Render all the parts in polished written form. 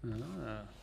Ah. LLYX.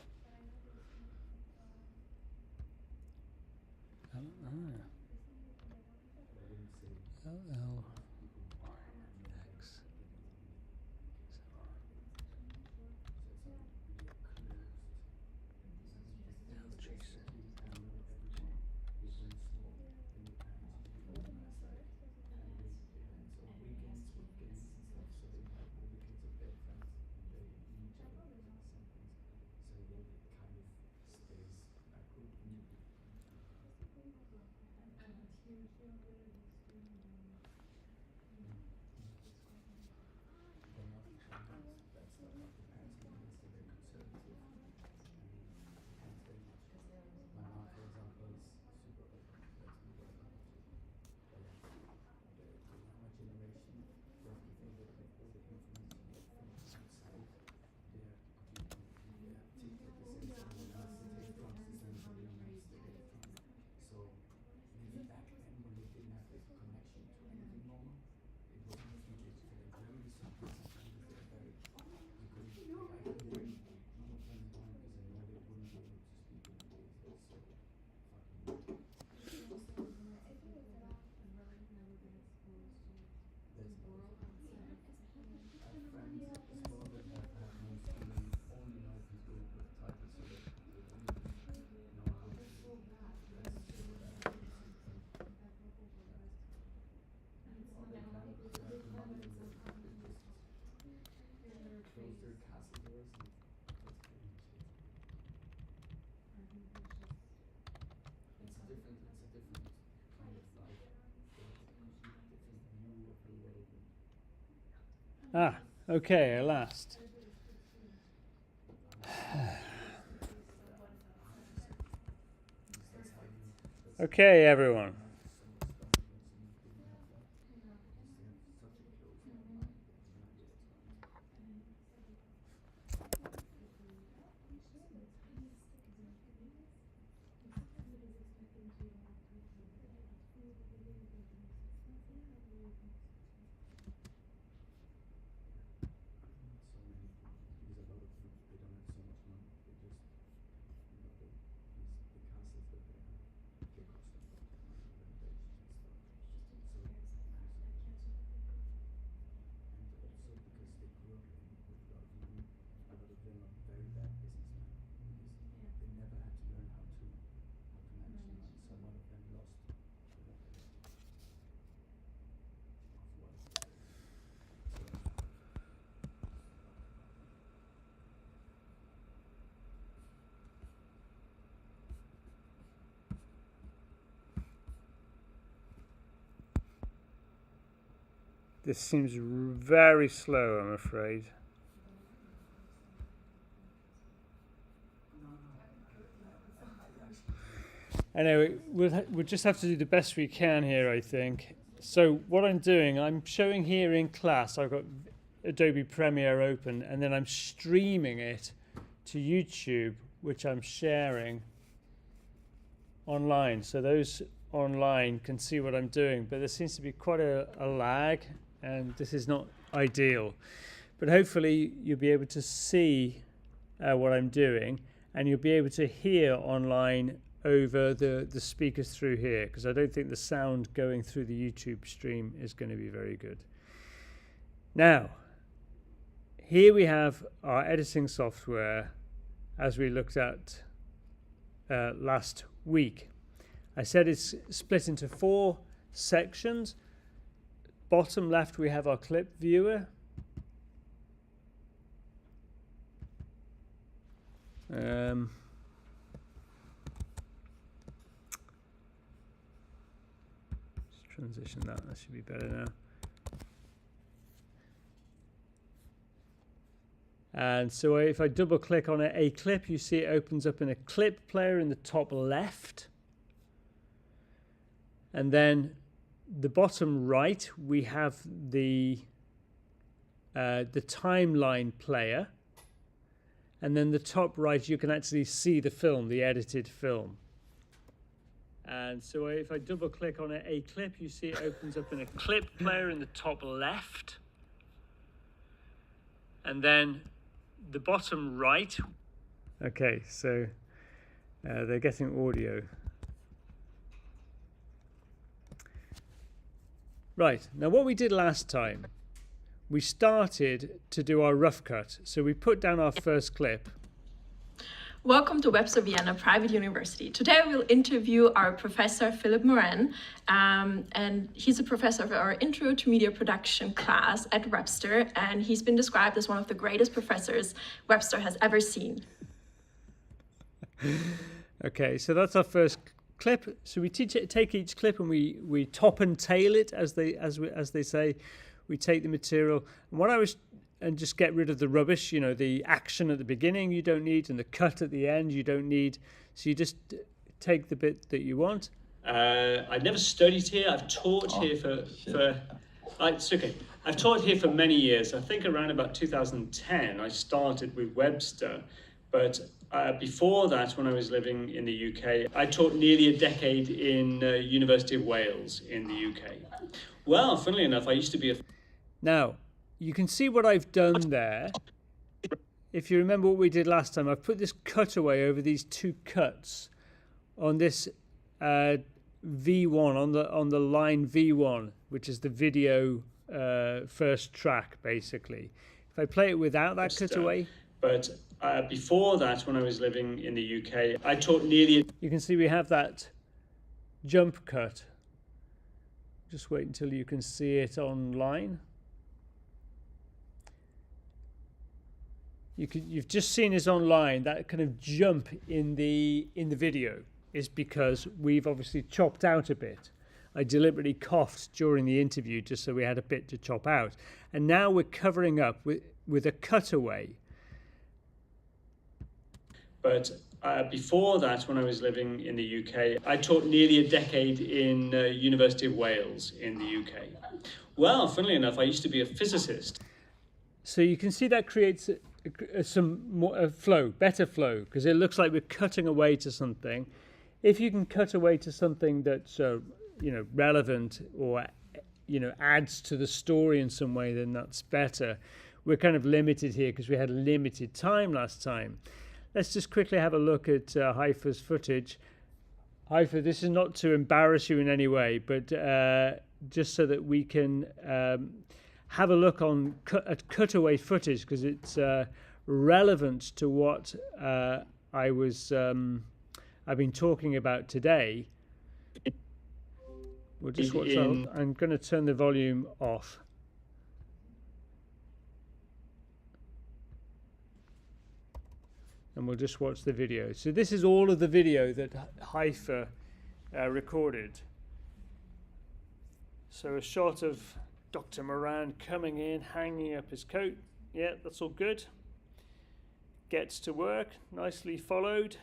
Ah, okay, at last. Okay, everyone. This seems very slow, I'm afraid. Anyway, we'll just have to do the best we can here, I think. So what I'm doing, I'm showing here in class, I've got Adobe Premiere open, and then I'm streaming it to YouTube, which I'm sharing online. So those online can see what I'm doing, but there seems to be quite a lag, and this is not ideal. But hopefully you'll be able to see what I'm doing, and you'll be able to hear online over the speakers through here, because I don't think the sound going through the YouTube stream is going to be very good. Now, here we have our editing software as we looked at last week. I said it's split into 4 sections. Bottom left we have our clip viewer. Transition that should be better now. And so if I double click on a clip, you see it opens up in a clip player in the top left. And then the bottom right, we have the timeline player. And then the top right, you can actually see the film, the edited film. And so if I double click on a clip, you see it opens up in a clip player in the top left. And then the bottom right. Okay, so they're getting audio. Right, now what we did last time, we started to do our rough cut. So we put down our first clip. Welcome to Webster Vienna Private University. Today we'll interview our professor, Philip Moran, and he's a professor of our Intro to Media Production class at Webster, and he's been described as one of the greatest professors Webster has ever seen. Okay, so that's our first clip. So we take each clip and we top and tail it, as they say. We take the material, and just get rid of the rubbish, you know, the action at the beginning you don't need, and the cut at the end you don't need. So you just take the bit that you want. I've never studied here. I've taught here it's okay. I've taught here for many years. I think around about 2010 I started with Webster, but before that, when I was living in the UK, I taught nearly a decade in University of Wales in the UK. Well, funnily enough, I used to be a... Now, you can see what I've done there. If you remember what we did last time, I've put this cutaway over these two cuts on this V1, on the line V1, which is the video first track, basically. If I play it without that cutaway... But before that, when I was living in the UK, I taught nearly... You can see we have that jump cut. Just wait until you can see it online. You've just seen it online. That kind of jump in the video is because we've obviously chopped out a bit. I deliberately coughed during the interview just so we had a bit to chop out. And now we're covering up with a cutaway. But before that, when I was living in the UK, I taught nearly a decade in University of Wales in the UK. Well, funnily enough, I used to be a physicist. So you can see that creates some more flow, better flow, because it looks like we're cutting away to something. If you can cut away to something that's relevant or adds to the story in some way, then that's better. We're kind of limited here because we had limited time last time. Let's just quickly have a look at Haifa's footage. Haifa, this is not to embarrass you in any way, but just so that we can have a look at cutaway footage, because it's relevant to what I've been talking about today. We'll just watch that. I'm going to turn the volume off. And we'll just watch the video. So this is all of the video that Haifa recorded. So a shot of Dr. Moran coming in, hanging up his coat. Yeah, that's all good. Gets to work, nicely followed.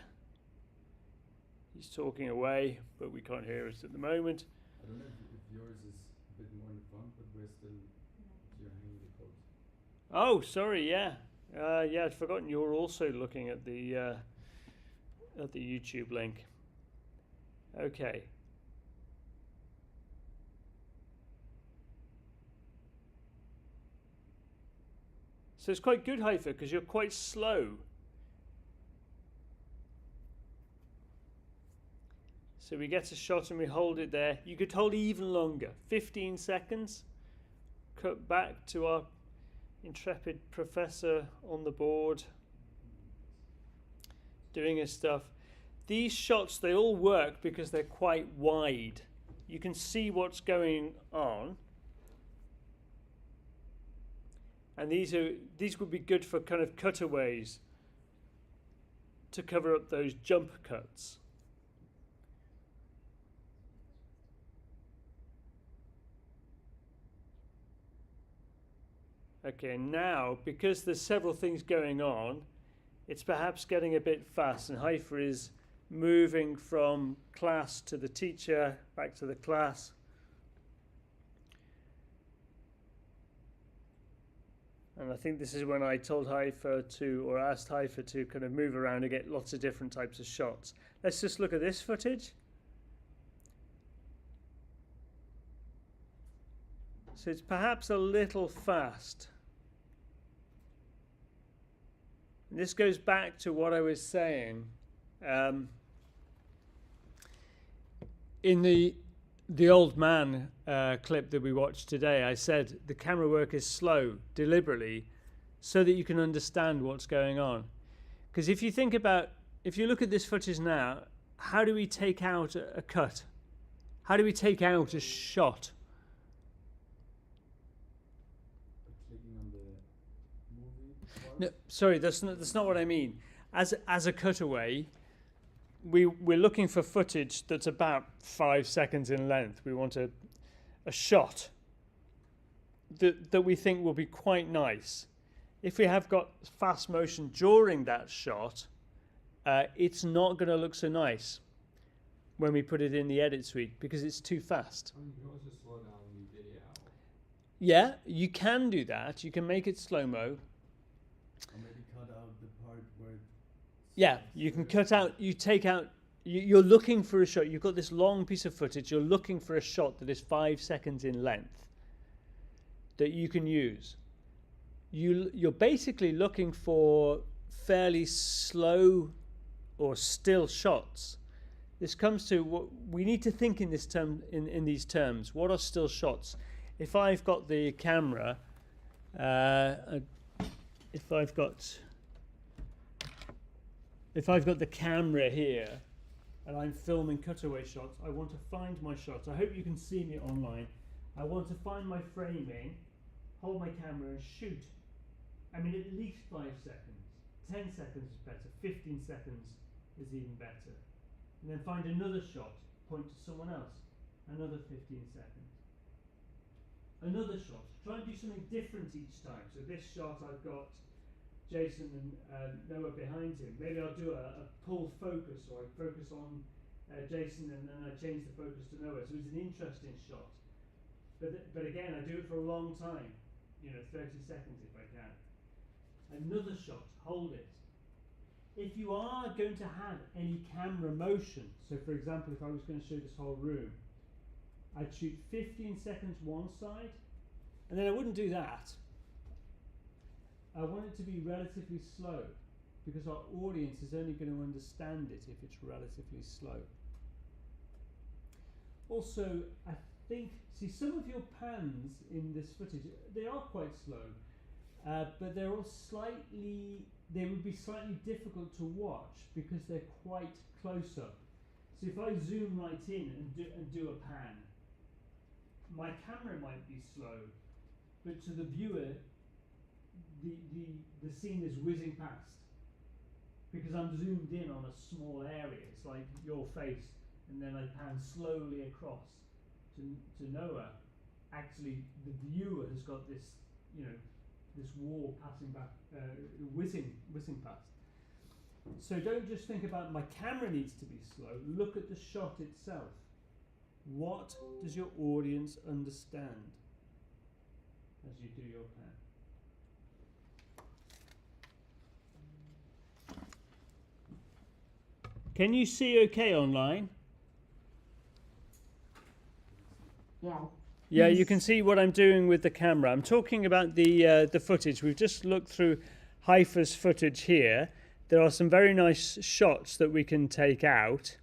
He's talking away, but we can't hear it at the moment. I don't know if yours is a bit more in front, but you're hanging the coat. Oh, sorry, yeah. Yeah, I'd forgotten you're also looking at the YouTube link. Okay. So it's quite good, Haifa, because you're quite slow. So we get a shot and we hold it there. You could hold even longer, 15 seconds. Cut back to our intrepid professor on the board doing his stuff. These shots, they all work because they're quite wide. You can see what's going on. And these would be good for kind of cutaways to cover up those jump cuts. Okay, now, because there's several things going on, it's perhaps getting a bit fast, and Haifa is moving from class to the teacher, back to the class. And I think this is when I told Haifa to, or asked Haifa to kind of move around and get lots of different types of shots. Let's just look at this footage. So it's perhaps a little fast. And this goes back to what I was saying. In the old man clip that we watched today, I said the camera work is slow deliberately so that you can understand what's going on. Because if you think about, if you look at this footage now, how do we take out a cut? How do we take out a shot? Clicking on the movie part. No, sorry, that's not what I mean. As a cutaway, we're looking for footage that's about 5 seconds in length. We want a shot that we think will be quite nice. If we have got fast motion during that shot, it's not going to look so nice when we put it in the edit suite because it's too fast. I mean, you can also slow down the video. Yeah, you can do that. You can make it slow-mo. Or maybe cut out the part where it's Yeah, you can cut out, you take out, you're looking for a shot. You've got this long piece of footage. You're looking for a shot that is 5 seconds in length that you can use. You're basically looking for fairly slow or still shots. This comes to what we need to think in this term, in these terms. What are still shots? If I've got the camera, if I've got the camera here and I'm filming cutaway shots, I want to find my shots. I hope you can see me online. I want to find my framing, hold my camera and shoot. I mean, at least 5 seconds. 10 seconds is better. 15 seconds is even better. And then find another shot, point to someone else. Another 15 seconds. Another shot. Try and do something different each time. So this shot, I've got Jason and Noah behind him. Maybe I'll do a pull focus, or I focus on Jason and then I change the focus to Noah. So it's an interesting shot. But again, I do it for a long time. 30 seconds if I can. Another shot, hold it. If you are going to have any camera motion, so for example, if I was going to show this whole room, I'd shoot 15 seconds one side, and then I wouldn't do that. I want it to be relatively slow, because our audience is only going to understand it if it's relatively slow. Also, I think, see, some of your pans in this footage, they are quite slow, but they're all they would be slightly difficult to watch because they're quite close up. So if I zoom right in and do a pan, my camera might be slow, but to the viewer, the scene is whizzing past because I'm zoomed in on a small area. It's like your face, and then I pan slowly across to Noah. Actually, the viewer has got this, this wall passing back, whizzing past. So don't just think about my camera needs to be slow. Look at the shot itself. What does your audience understand as you do your pan? Can you see okay online? Yeah. Yeah, you can see what I'm doing with the camera. I'm talking about the footage. We've just looked through Haifa's footage here. There are some very nice shots that we can take out.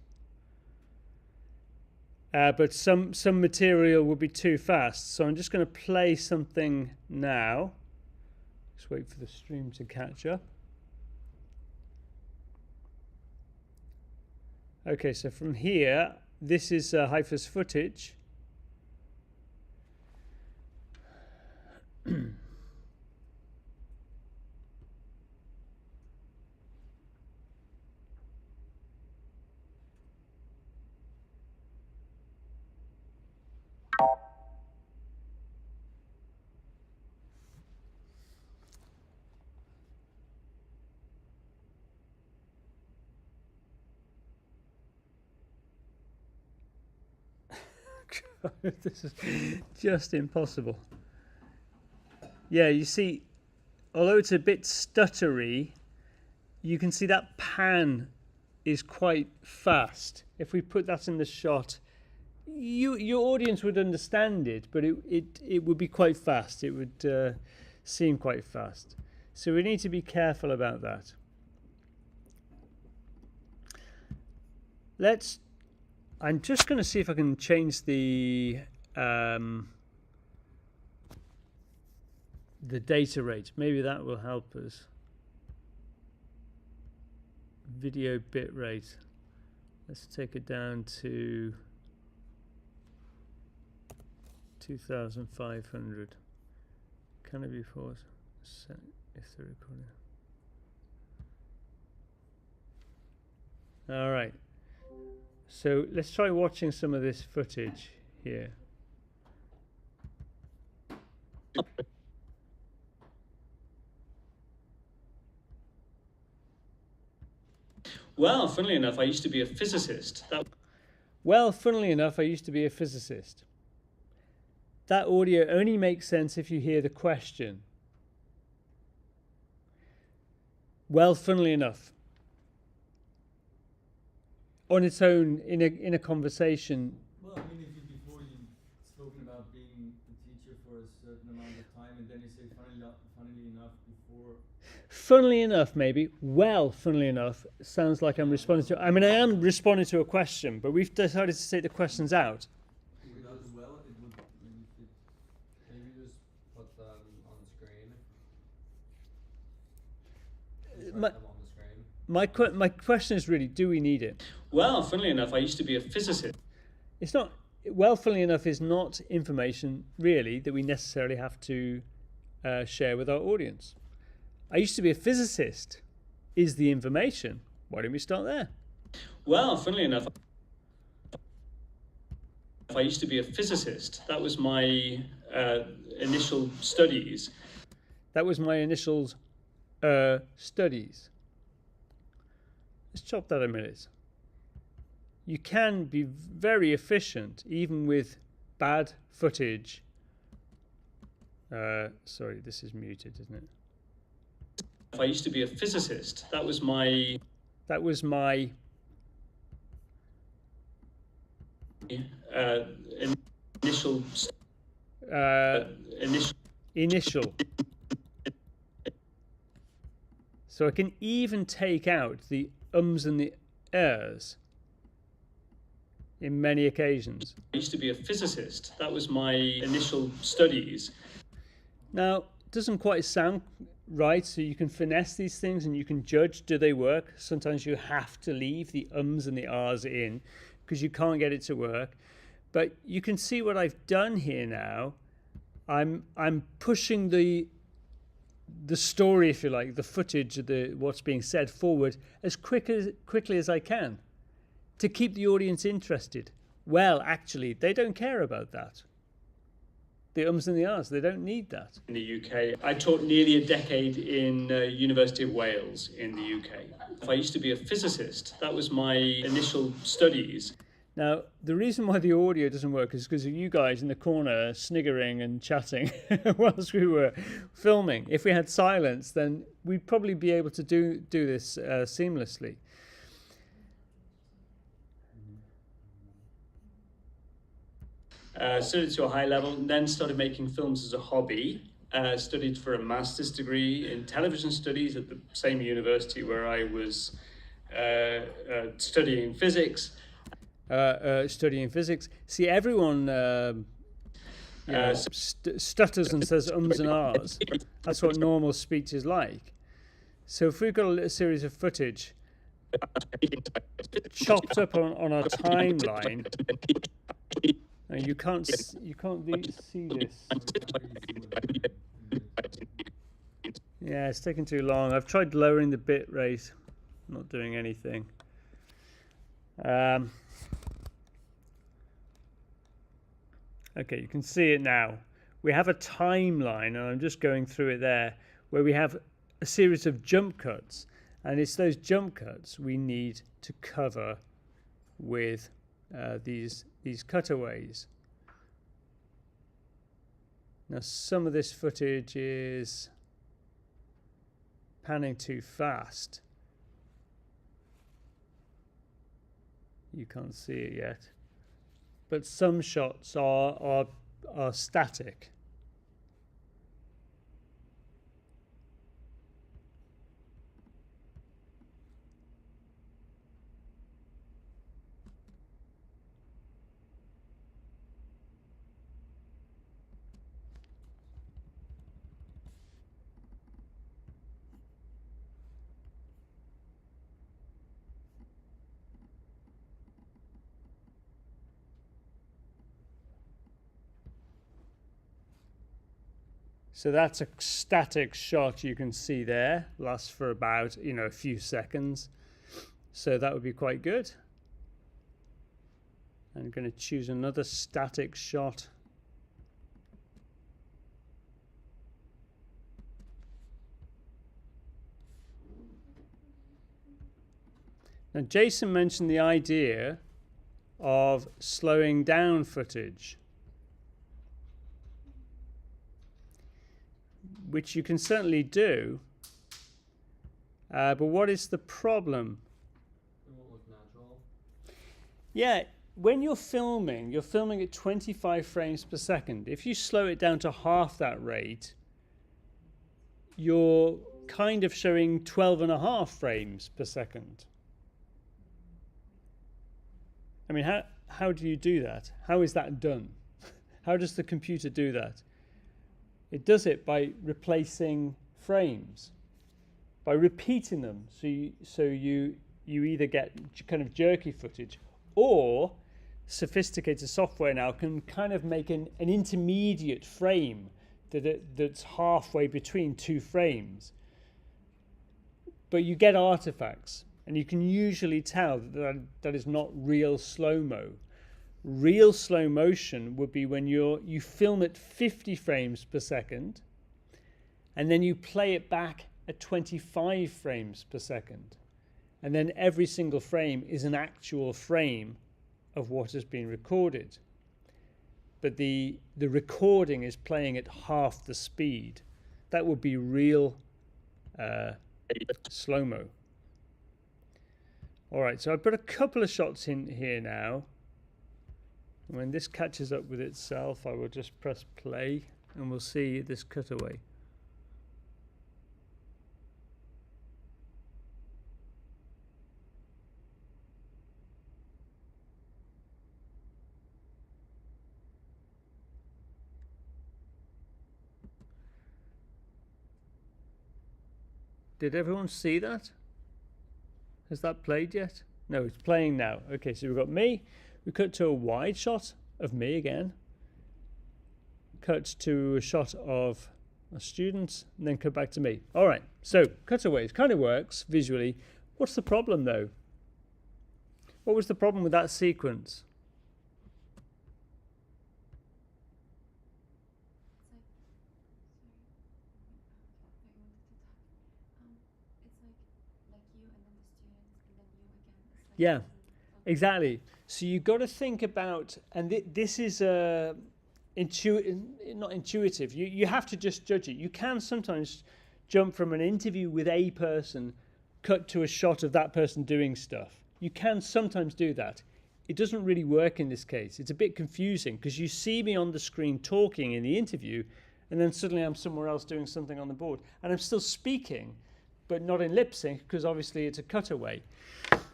But some material will be too fast. So I'm just going to play something now. Just wait for the stream to catch up. Okay, so from here, this is Haifa's footage. This is just impossible. Yeah, you see, although it's a bit stuttery, you can see that pan is quite fast. If we put that in the shot, your audience would understand it, but it would be quite fast. It would seem quite fast. So we need to be careful about that. I'm just going to see if I can change the data rate. Maybe that will help us. Video bit rate. Let's take it down to 2,500. Can it be paused? If they're recording. All right. So let's try watching some of this footage here. Well, funnily enough, I used to be a physicist. Well, funnily enough, I used to be a physicist. That audio only makes sense if you hear the question. Well, funnily enough. On its own, in a conversation. Well, I mean, if you before you've spoken about being a teacher for a certain amount of time, and then you say, funnily enough, before. Funnily enough, maybe. Well, funnily enough, sounds like I'm responding to. I mean, I am responding to a question, but we've decided to take the questions out. Without well, it would really fit. Can you just put them on the screen? Just My- write them on the screen. My question is really, do we need it? Well, funnily enough, I used to be a physicist. It's not. Well, funnily enough, is not information really that we necessarily have to share with our audience. I used to be a physicist is the information. Why don't we start there? Well, funnily enough, I used to be a physicist. That was my initial studies. That was my initial studies. Let's chop that a minute. You can be very efficient even with bad footage. Sorry, this is muted, isn't it? I used to be a physicist. That was my initial. Initial. So I can even take out the ums and the ers in many occasions. I used to be a physicist. That was my initial studies. Now, it doesn't quite sound right, so you can finesse these things and you can judge, do they work? Sometimes you have to leave the ums and the ahs in because you can't get it to work. But you can see what I've done here now. I'm pushing the story, if you like, the footage of what's being said forward as quickly as I can to keep the audience interested. Well, actually, they don't care about that. The ums and the ahs, they don't need that. In the UK, I taught nearly a decade in University of Wales in the UK. I used to be a physicist. That was my initial studies. Now, the reason why the audio doesn't work is because of you guys in the corner sniggering and chatting whilst we were filming. If we had silence, then we'd probably be able to do this seamlessly. Studied to a high level, and then started making films as a hobby. Studied for a master's degree in television studies at the same university where I was studying physics. Studying physics. See, everyone stutters and says ums and ahs. That's what normal speech is like. So if we've got a series of footage chopped up on our timeline, you can't see this. Yeah, it's taking too long. I've tried lowering the bit rate, not doing anything. Okay, you can see it now. We have a timeline, and I'm just going through it there, where we have a series of jump cuts, and it's those jump cuts we need to cover with these cutaways. Now some of this footage is panning too fast. You can't see it yet. But some shots are static. So that's a static shot you can see there, lasts for about, a few seconds. So that would be quite good. I'm going to choose another static shot. Now Jason mentioned the idea of slowing down footage, which you can certainly do, but what is the problem? It won't look natural. Yeah, when you're filming at 25 frames per second. If you slow it down to half that rate, you're kind of showing 12.5 frames per second. I mean, how do you do that? How is that done? How does the computer do that? It does it by replacing frames, by repeating them. So you either get kind of jerky footage, or sophisticated software now can kind of make an intermediate frame that's halfway between two frames. But you get artifacts, and you can usually tell that is not real slow-mo. Real slow motion would be when you film at 50 frames per second and then you play it back at 25 frames per second. And then every single frame is an actual frame of what has been recorded. But the recording is playing at half the speed. That would be real slow-mo. All right, so I've put a couple of shots in here now. When this catches up with itself, I will just press play and we'll see this cutaway. Did everyone see that? Has that played yet? No, it's playing now. Okay, so we've got me. We cut to a wide shot of me again. Cut to a shot of a student, and then cut back to me. All right, so cutaways kind of works visually. What's the problem though? What was the problem with that sequence? Yeah, exactly. So you've got to think about, and this is not intuitive. You have to just judge it. You can sometimes jump from an interview with a person, cut to a shot of that person doing stuff. You can sometimes do that. It doesn't really work in this case. It's a bit confusing because you see me on the screen talking in the interview, and then suddenly I'm somewhere else doing something on the board. And I'm still speaking, but not in lip sync because obviously it's a cutaway.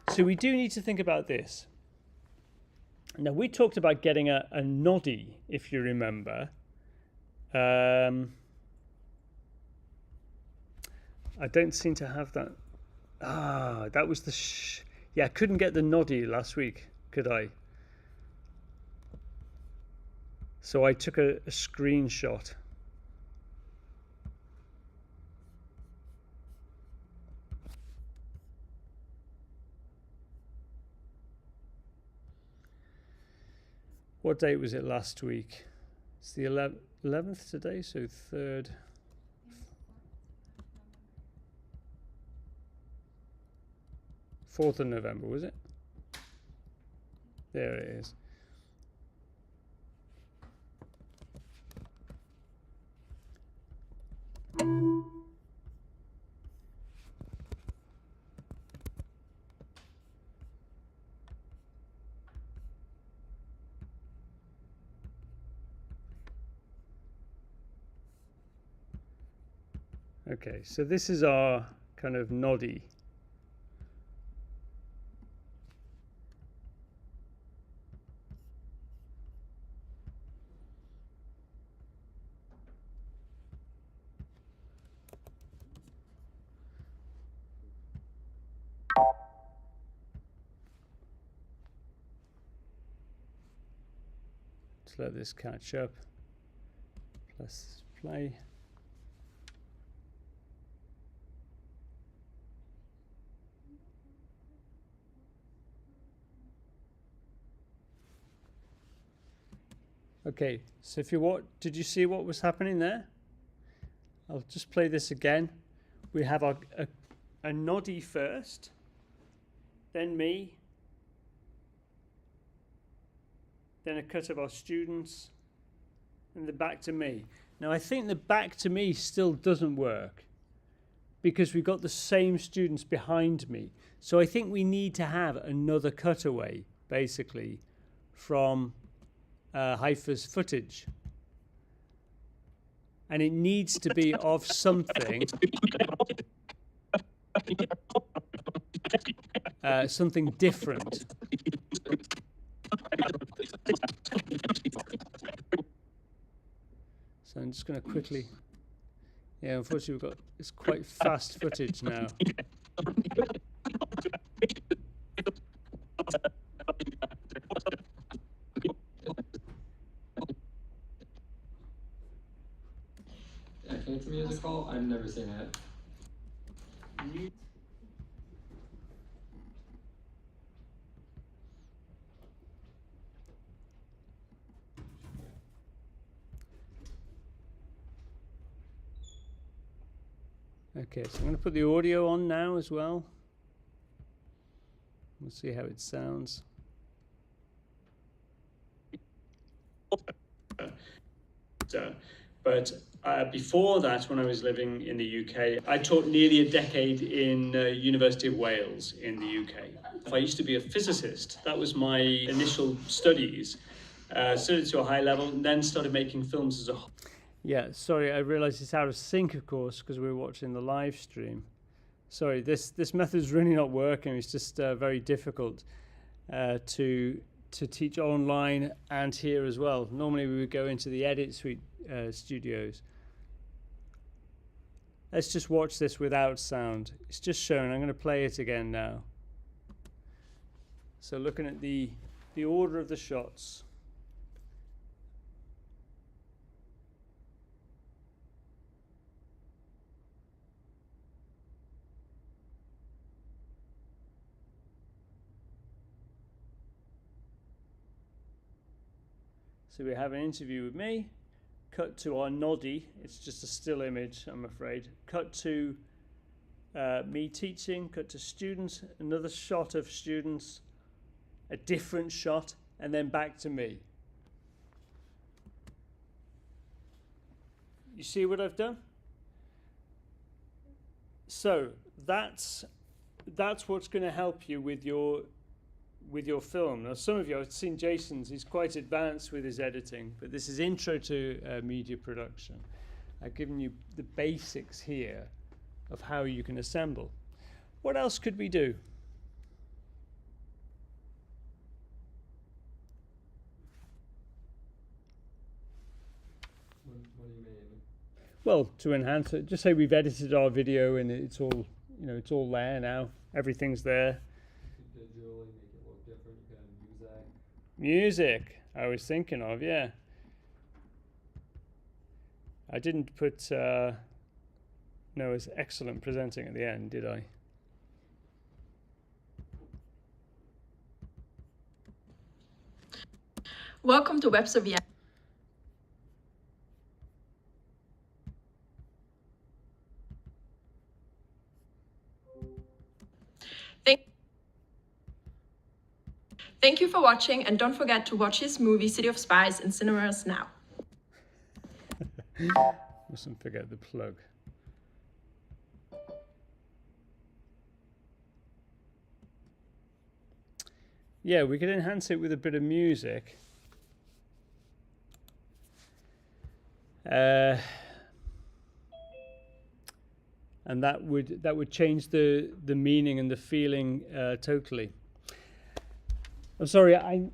So we do need to think about this. Now, we talked about getting a noddy, if you remember. I don't seem to have that. That was the... Yeah, I couldn't get the noddy last week, could I? So I took a screenshot. What date was it last week? It's the 11th today, so 3rd. 4th of November, was it? There it is. Okay, so this is our kind of noddy. Let's let this catch up. Press play. Okay, so if you did you see what was happening there? I'll just play this again. We have a noddy first, then me, then a cut of our students, and the back to me. Now I think the back to me still doesn't work because we've got the same students behind me. So I think we need to have another cutaway, basically, from Haifa's footage. And it needs to be of something, something different. So I'm just going to quickly, yeah, unfortunately it's quite fast footage now. I think it's a musical. I've never seen it. Okay, so I'm going to put the audio on now as well. We'll see how it sounds. But before that, when I was living in the UK, I taught nearly a decade in University of Wales in the UK. I used to be a physicist. That was my initial studies. Studied to a high level and then started making films as a whole. Yeah, sorry, I realised it's out of sync, of course, because we were watching the live stream. Sorry, this method's really not working. It's just very difficult to teach online and here as well. Normally we would go into the Edit Suite studios. Let's just watch this without sound. It's just shown. I'm going to play it again now. So looking at the order of the shots. So we have an interview with me, cut to our noddy, it's just a still image, I'm afraid. Cut to me teaching, cut to students, another shot of students, a different shot, and then back to me. You see what I've done? So that's what's going to help you with your film. Now, some of you, I've seen Jason's, he's quite advanced with his editing, but this is intro to media production. I've given you the basics here of how you can assemble. What else could we do? What do you mean? Well, to enhance it, just say we've edited our video and it's all, it's all there now. Everything's there. Digitally make it look different. You can have Music, I was thinking of, yeah. I didn't put Noah's excellent presenting at the end, did I? Welcome to Webster Vienna. Thank you for watching, and don't forget to watch his movie City of Spies in cinemas now. Mustn't forget the plug. Yeah, we could enhance it with a bit of music. and that would change the meaning and the feeling totally. I'm sorry, I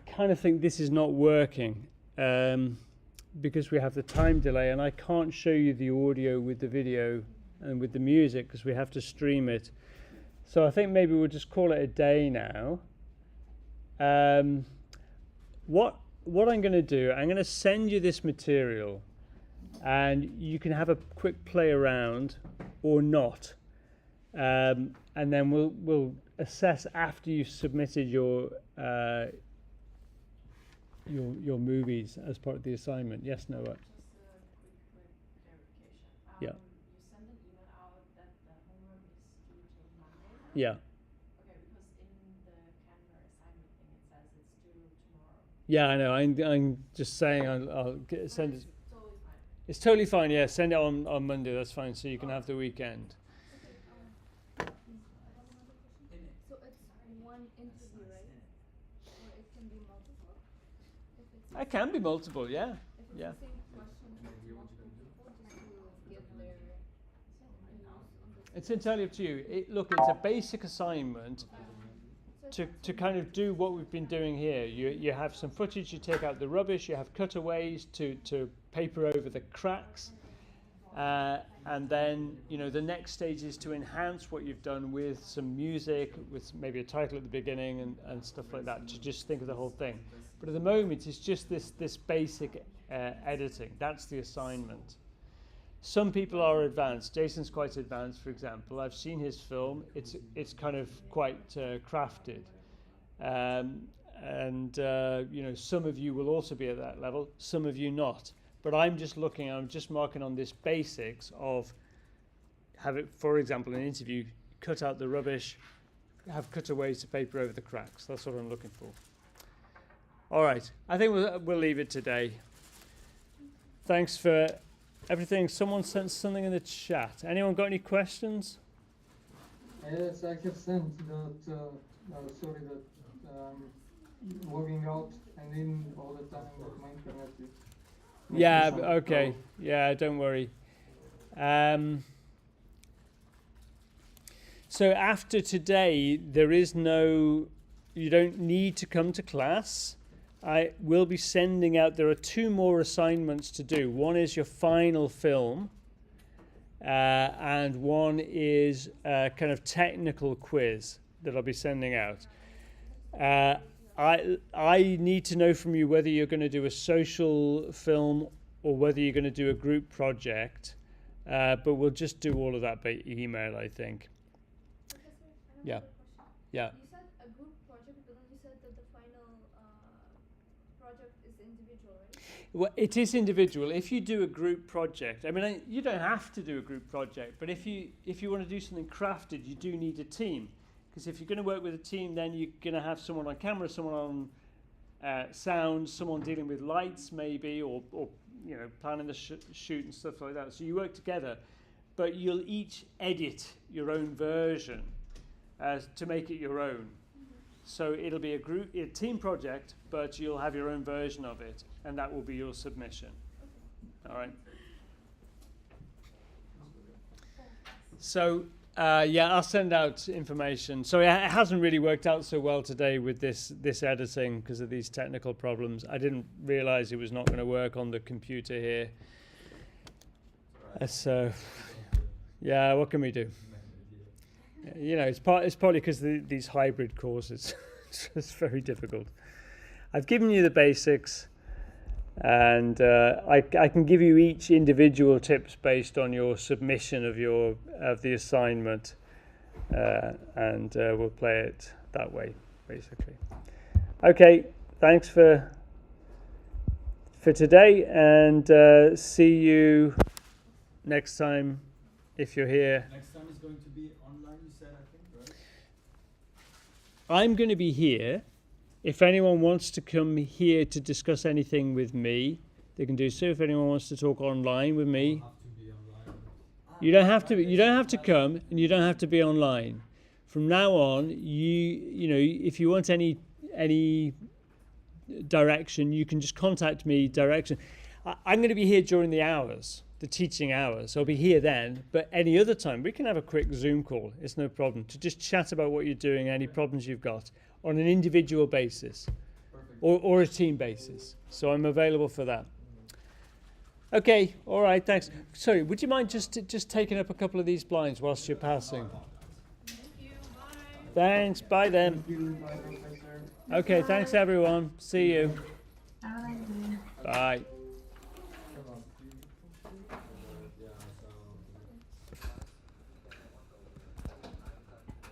kind of think this is not working because we have the time delay, and I can't show you the audio with the video and with the music because we have to stream it. So I think maybe we'll just call it a day now. What I'm going to do, I'm going to send you this material, and you can have a quick play around or not, and then we'll assess after you've submitted your movies as part of the assignment. Yes, Noah? Just a quick clarification. Yeah. You sent an email out that the homework is due till Monday. Yeah. Okay, because in the calendar assignment thing it says it's due tomorrow. Yeah, I know. I'm just saying I'll send it. It's totally fine. It's totally fine. Yeah, send it on Monday. That's fine. So you can have the weekend. So it's one interview, right? Or it can be multiple? If it's It can be multiple. Yeah. if it's Yeah. the same question to multiple people, just to get their views on the It's entirely up to you. Look, it's a basic assignment to kind of do what we've been doing here. You have some footage, you take out the rubbish, you have cutaways to paper over the cracks, and then the next stage is to enhance what you've done with some music, with maybe a title at the beginning and stuff like that, to just think of the whole thing. But at the moment it's just this basic editing. That's the assignment. Some people are advanced. Jason's quite advanced, for example. I've seen his film. It's kind of quite crafted, and some of you will also be at that level. Some of you not. But I'm just marking on this basics of have it. For example, an interview, cut out the rubbish, have cutaways to paper over the cracks. That's what I'm looking for. All right. I think we'll leave it today. Thanks for everything. Someone sent something in the chat. Anyone got any questions? Yes, I have sent that, logging out and in all the time that my internet is. Yeah, some okay. trouble. Yeah, don't worry. So after today, you don't need to come to class. I will be sending out, there are 2 more assignments to do. One is your final film, and one is a kind of technical quiz that I'll be sending out. I need to know from you whether you're going to do a social film or whether you're going to do a group project, but we'll just do all of that by email, I think. Professor, I have Yeah. another question. Yeah. You said a group project, but then you said that the final project is individual, right? Well, it is individual. If you do a group project, I mean, you don't have to do a group project, but if you want to do something crafted, you do need a team. Because if you're going to work with a team, then you're going to have someone on camera, someone on sound, someone dealing with lights maybe, or planning the shoot and stuff like that. So you work together, but you'll each edit your own version to make it your own. So it'll be a team project, but you'll have your own version of it, and that will be your submission. All right. So I'll send out information. So it hasn't really worked out so well today with this editing because of these technical problems. I didn't realize it was not going to work on the computer here. So yeah, what can we do? It's probably because these hybrid courses. It's very difficult. I've given you the basics, and I can give you each individual tips based on your submission of the assignment, and we'll play it that way, basically. Okay, thanks for today, and see you next time if you're here. Next time is going to be online, you said, I think, right? I'm going to be here. If anyone wants to come here to discuss anything with me, they can do so. If anyone wants to talk online with me, Have to be online. you don't have to. You don't have to come, and you don't have to be online. From now on, if you want any direction, you can just contact me. Direction. I'm going to be here during the hours, the teaching hours. I'll be here then, but any other time we can have a quick Zoom call. It's no problem to just chat about what you're doing, any problems you've got on an individual basis or a team basis. So I'm available for that. Okay, all right, thanks. Sorry, would you mind just taking up a couple of these blinds whilst you're passing? Thank you. Bye. Thanks, bye then. Thank you, bye, Professor. Okay, thanks everyone. See you. Bye. Bye.